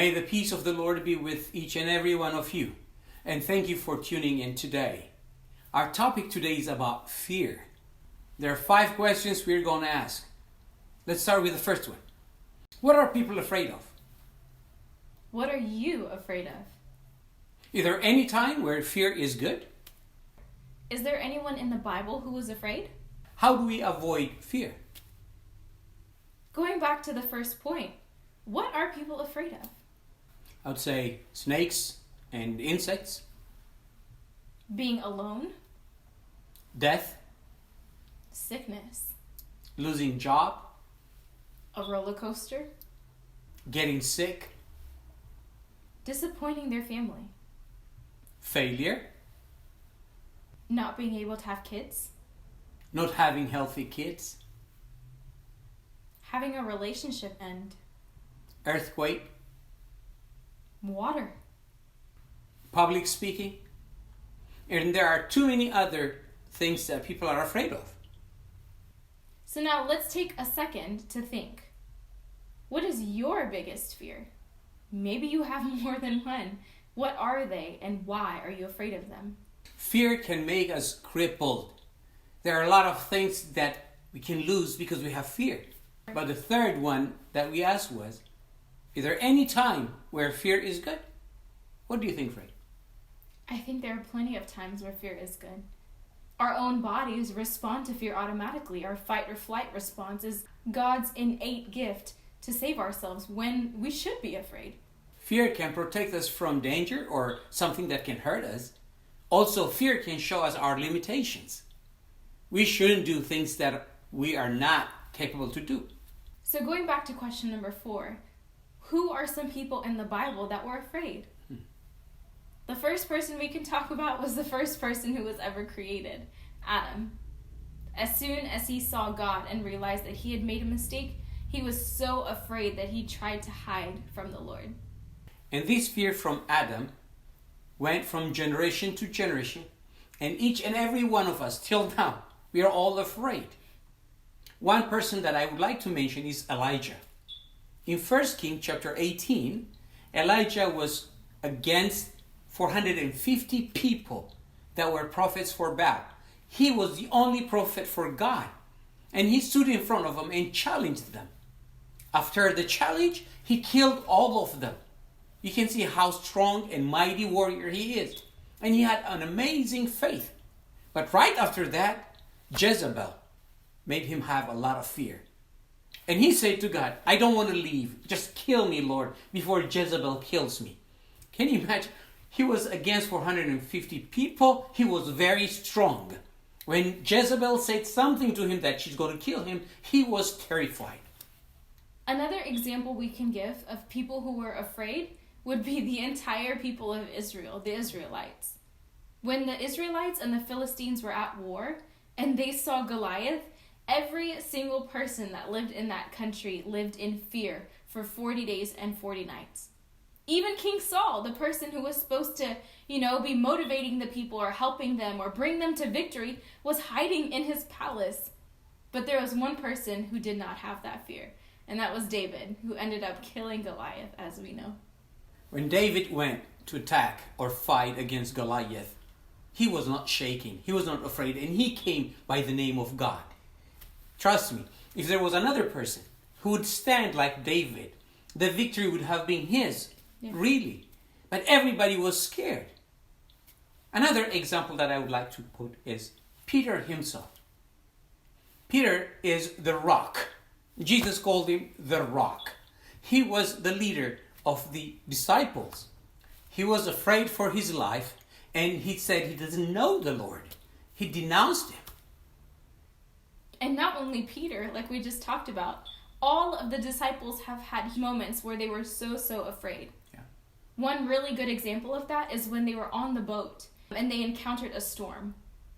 May the peace of the Lord be with each and every one of you. And thank you for tuning in today. Our topic today is about fear. There are 5 questions we're going to ask. Let's start with the first one. What are people afraid of? What are you afraid of? Is there any time where fear is good? Is there anyone in the Bible who was afraid? How do we avoid fear? Going back to the first point, what are people afraid of? I would say snakes and insects, Being alone, death, sickness, losing job, a roller coaster, getting sick, disappointing their family, failure, not being able to have kids, not having healthy kids, having a relationship end, earthquake, water. public speaking, and there are too many other things that people are afraid of. So now let's take a second to think. What is your biggest fear? Maybe you have more than one. What are they and why are you afraid of them? Fear can make us crippled. There are a lot of things that we can lose because we have fear. But the third one that we asked was, is there any time where fear is good? What do you think, Fred? I think there are plenty of times where fear is good. Our own bodies respond to fear automatically. Our fight or flight response is God's innate gift to save ourselves when we should be afraid. Fear can protect us from danger or something that can hurt us. Also, fear can show us our limitations. We shouldn't do things that we are not capable to do. So going back to question number 4, who are some people in the Bible that were afraid? The first person we can talk about was the first person who was ever created, Adam. As soon as he saw God and realized that he had made a mistake, he was so afraid that he tried to hide from the Lord. And this fear from Adam went from generation to generation, and each and every one of us till now, we are all afraid. One person that I would like to mention is Elijah. In 1 Kings chapter 18, Elijah was against 450 people that were prophets for Baal. He was the only prophet for God. And he stood in front of them and challenged them. After the challenge, he killed all of them. You can see how strong and mighty warrior he is. And he had an amazing faith. But right after that, Jezebel made him have a lot of fear. And he said to God, I don't want to leave. Just kill me, Lord, before Jezebel kills me. Can you imagine? He was against 450 people. He was very strong. When Jezebel said something to him that she's going to kill him, he was terrified. Another example we can give of people who were afraid would be the entire people of Israel, the Israelites. When the Israelites and the Philistines were at war and they saw Goliath, every single person that lived in that country lived in fear for 40 days and 40 nights. Even King Saul, the person who was supposed to, be motivating the people or helping them or bring them to victory, was hiding in his palace. But there was one person who did not have that fear, and that was David, who ended up killing Goliath, as we know. When David went to attack or fight against Goliath, he was not shaking. He was not afraid, and he came by the name of God. Trust me, if there was another person who would stand like David, the victory would have been his. Yeah. Really. But everybody was scared. Another example that I would like to put is Peter himself. Peter is the rock. Jesus called him the rock. He was the leader of the disciples. He was afraid for his life, and he said he doesn't know the Lord. He denounced him. And not only Peter, like we just talked about, all of the disciples have had moments where they were so afraid. Yeah. One really good example of that is when they were on the boat and they encountered a storm.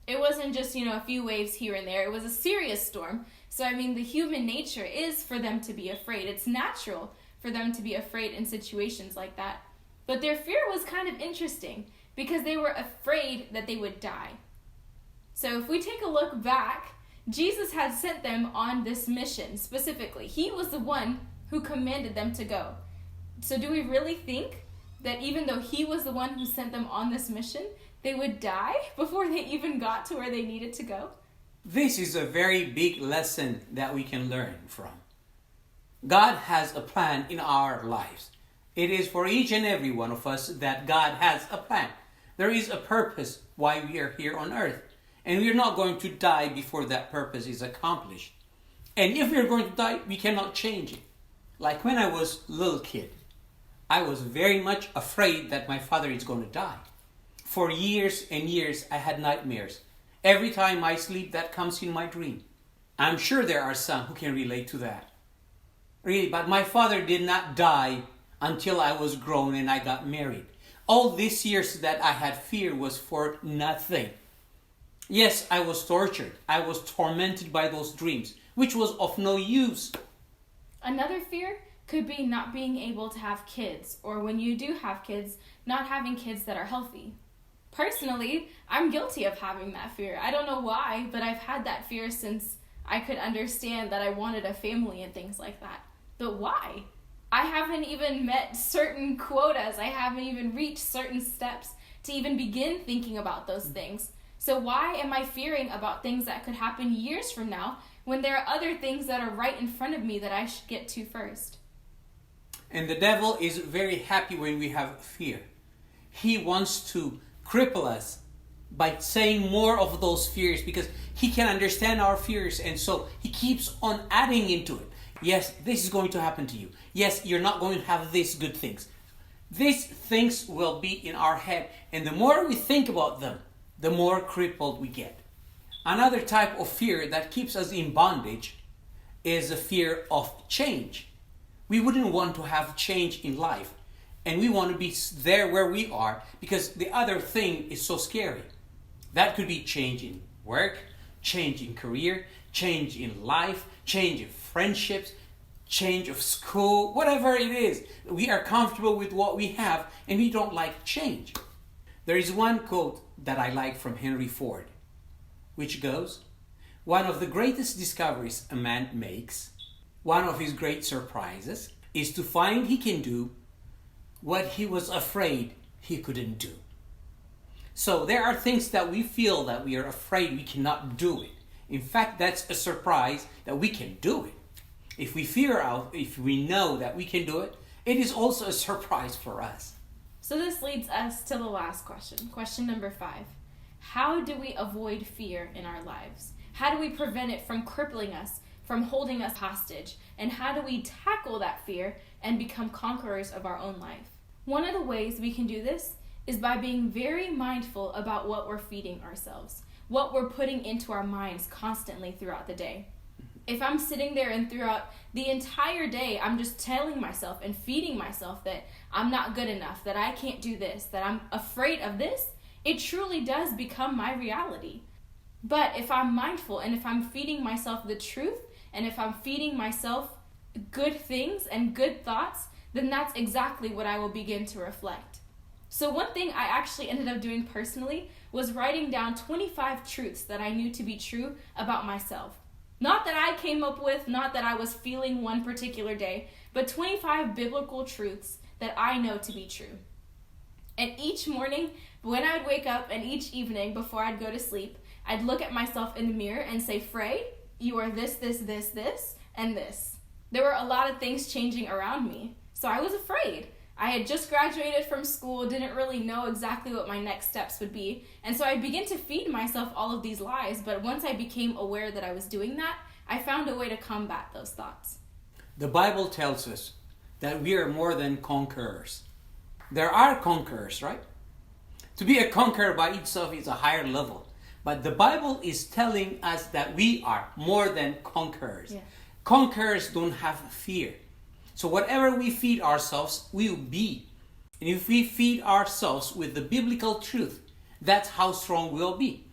It wasn't just, a few waves here and there. It was a serious storm. So, the human nature is for them to be afraid. It's natural for them to be afraid in situations like that. But their fear was kind of interesting because they were afraid that they would die. So if we take a look back, Jesus had sent them on this mission specifically. He was the one who commanded them to go. So do we really think that even though he was the one who sent them on this mission, they would die before they even got to where they needed to go? This is a very big lesson that we can learn from. God has a plan in our lives. It is for each and every one of us that God has a plan. There is a purpose why we are here on earth. And we are not going to die before that purpose is accomplished. And if we are going to die, we cannot change it. Like when I was a little kid, I was very much afraid that my father is going to die. For years and years, I had nightmares. Every time I sleep, that comes in my dream. I'm sure there are some who can relate to that. Really, but my father did not die until I was grown and I got married. All these years that I had fear was for nothing. Yes, I was tortured. I was tormented by those dreams, which was of no use. Another fear could be not being able to have kids, or when you do have kids, not having kids that are healthy. Personally, I'm guilty of having that fear. I don't know why, but I've had that fear since I could understand that I wanted a family and things like that. But why? I haven't even met certain quotas. I haven't even reached certain steps to even begin thinking about those things. So why am I fearing about things that could happen years from now when there are other things that are right in front of me that I should get to first? And the devil is very happy when we have fear. He wants to cripple us by saying more of those fears because he can understand our fears, and so he keeps on adding into it. Yes, this is going to happen to you. Yes, you're not going to have these good things. These things will be in our head, and the more we think about them, the more crippled we get. Another type of fear that keeps us in bondage is a fear of change. We wouldn't want to have change in life, and we want to be there where we are because the other thing is so scary. That could be change in work, change in career, change in life, change in friendships, change of school, whatever it is. We are comfortable with what we have and we don't like change. There is one quote that I like from Henry Ford, which goes, "One of the greatest discoveries a man makes, one of his great surprises, is to find he can do what he was afraid he couldn't do." So there are things that we feel that we are afraid we cannot do it. In fact, that's a surprise that we can do it. If we know that we can do it, it is also a surprise for us. So this leads us to the last question. Question number 5. How do we avoid fear in our lives? How do we prevent it from crippling us, from holding us hostage? And how do we tackle that fear and become conquerors of our own life? One of the ways we can do this is by being very mindful about what we're feeding ourselves, what we're putting into our minds constantly throughout the day. If I'm sitting there and throughout the entire day, I'm just telling myself and feeding myself that I'm not good enough, that I can't do this, that I'm afraid of this, it truly does become my reality. But if I'm mindful and if I'm feeding myself the truth, and if I'm feeding myself good things and good thoughts, then that's exactly what I will begin to reflect. So one thing I actually ended up doing personally was writing down 25 truths that I knew to be true about myself. Not that I came up with, not that I was feeling one particular day, but 25 biblical truths that I know to be true. And each morning, when I would wake up and each evening before I'd go to sleep, I'd look at myself in the mirror and say, "Frey, you are this, and this." There were a lot of things changing around me, so I was afraid. I had just graduated from school, didn't really know exactly what my next steps would be, and so I began to feed myself all of these lies, but once I became aware that I was doing that, I found a way to combat those thoughts. The Bible tells us that we are more than conquerors. There are conquerors, right? To be a conqueror by itself is a higher level, but the Bible is telling us that we are more than conquerors. Yeah. Conquerors don't have fear. So whatever we feed ourselves, we will be. And if we feed ourselves with the biblical truth, that's how strong we'll be.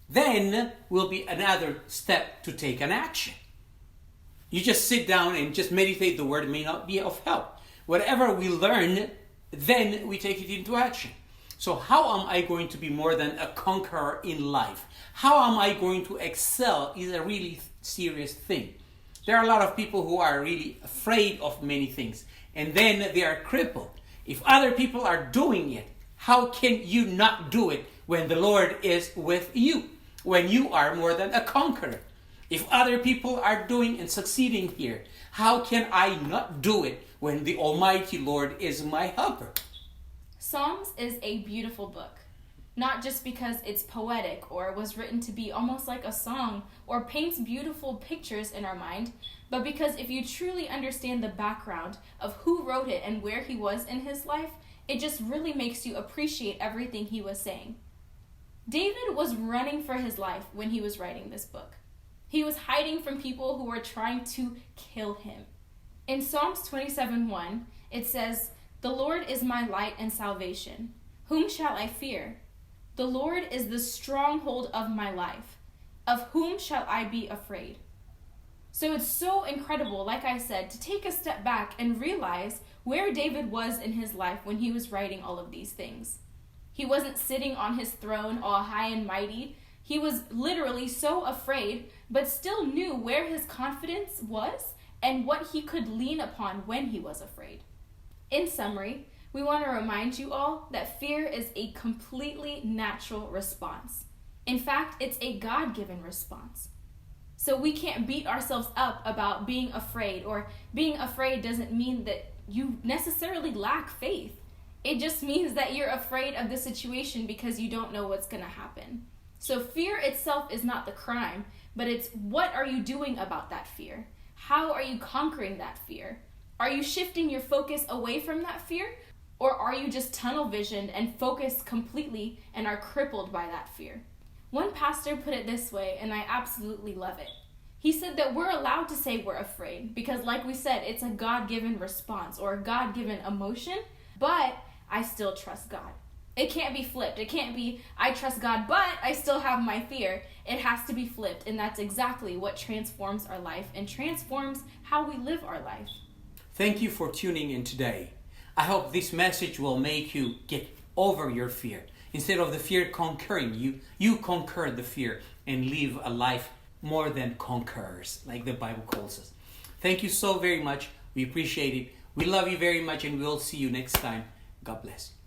Then will be another step to take an action. You just sit down and just meditate the word may not be of help. Whatever we learn, then we take it into action. So how am I going to be more than a conqueror in life? How am I going to excel is a really serious thing. There are a lot of people who are really afraid of many things, and then they are crippled. If other people are doing it, how can you not do it when the Lord is with you? When you are more than a conqueror? If other people are doing and succeeding here, how can I not do it when the Almighty Lord is my helper? Psalms is a beautiful book. Not just because it's poetic or was written to be almost like a song or paints beautiful pictures in our mind, but because if you truly understand the background of who wrote it and where he was in his life, it just really makes you appreciate everything he was saying. David was running for his life when he was writing this book. He was hiding from people who were trying to kill him. In Psalms 27:1, it says, "The Lord is my light and salvation. Whom shall I fear? The Lord is the stronghold of my life. Of whom shall I be afraid?" So it's so incredible, like I said, to take a step back and realize where David was in his life when he was writing all of these things. He wasn't sitting on his throne all high and mighty. He was literally so afraid, but still knew where his confidence was and what he could lean upon when he was afraid. In summary, we want to remind you all that fear is a completely natural response. In fact, it's a God-given response. So we can't beat ourselves up about being afraid, or being afraid doesn't mean that you necessarily lack faith. It just means that you're afraid of the situation because you don't know what's going to happen. So fear itself is not the crime, but it's what are you doing about that fear? How are you conquering that fear? Are you shifting your focus away from that fear? Or are you just tunnel visioned and focused completely and are crippled by that fear? One pastor put it this way, and I absolutely love it. He said that we're allowed to say we're afraid because, like we said, it's a God-given response or a God-given emotion, but I still trust God. It can't be flipped. It can't be, I trust God, but I still have my fear. It has to be flipped, and that's exactly what transforms our life and transforms how we live our life. Thank you for tuning in today. I hope this message will make you get over your fear. Instead of the fear conquering you, you conquer the fear and live a life more than conquerors, like the Bible calls us. Thank you so very much. We appreciate it. We love you very much, and we'll see you next time. God bless you.